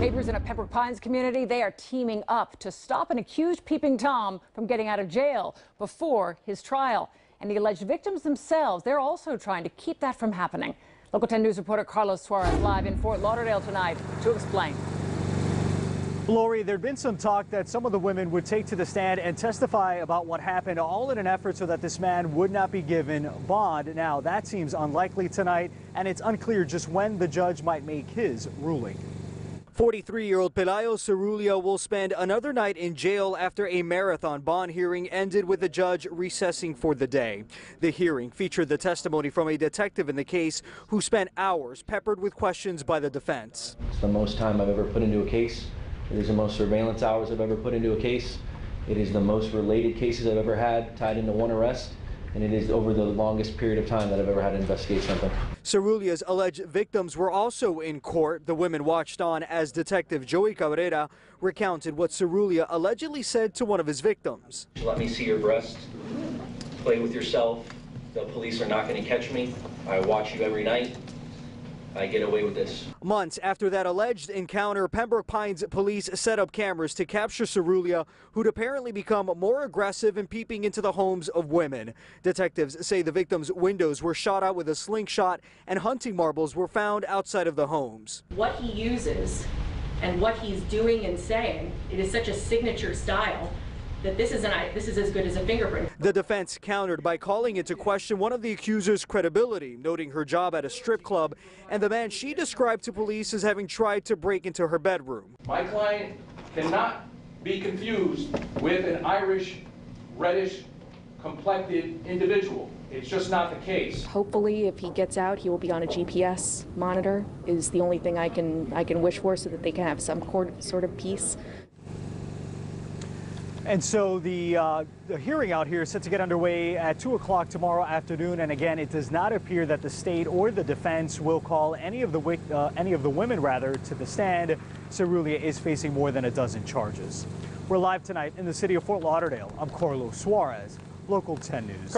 Neighbors in a Pembroke Pines community, they are teaming up to stop an accused peeping Tom from getting out of jail before his trial. And the alleged victims themselves, they're also trying to keep that from happening. Local 10 News reporter Carlos Suarez live in Fort Lauderdale tonight to explain. Lori, there'd been some talk that some of the women would take to the stand and testify about what happened, all in an effort so that this man would not be given bond. Now, that seems unlikely tonight, and it's unclear just when the judge might make his ruling. 43-year-old Pelayo Cerullia will spend another night in jail after a marathon bond hearing ended with the judge recessing for the day. The hearing featured the testimony from a detective in the case who spent hours peppered with questions by the defense. It's the most time I've ever put into a case. It is the most surveillance hours I've ever put into a case. It is the most related cases I've ever had tied into one arrest. And it is over the longest period of time that I've ever had to investigate something. Cerullia's alleged victims were also in court. The women watched on as Detective Joey Cabrera recounted what Cerullia allegedly said to one of his victims. Let me see your breast. Play with yourself. The police are not going to catch me. I watch you every night. I get away with this. Months after that alleged encounter, Pembroke Pines police set up cameras to capture Cerullia, who'd apparently become more aggressive in peeping into the homes of women. Detectives say the victims' windows were shot out with a slingshot and hunting marbles were found outside of the homes. What he uses and what he's doing and saying, it is such a signature style that this is as good as a fingerprint. The defense countered by calling into question one of the accuser's credibility, noting her job at a strip club and the man she described to police as having tried to break into her bedroom. My client cannot be confused with an Irish, reddish complected individual. It's just not the case. Hopefully, if he gets out, he will be on a GPS monitor, is the only thing I can wish for, so that they can have some sort of peace. And so the hearing out here is set to get underway at 2 o'clock tomorrow afternoon. And again, it does not appear that the state or the defense will call any of the women to the stand. Cerullia is facing more than a dozen charges. We're live tonight in the city of Fort Lauderdale. I'm Carlos Suarez, Local 10 News.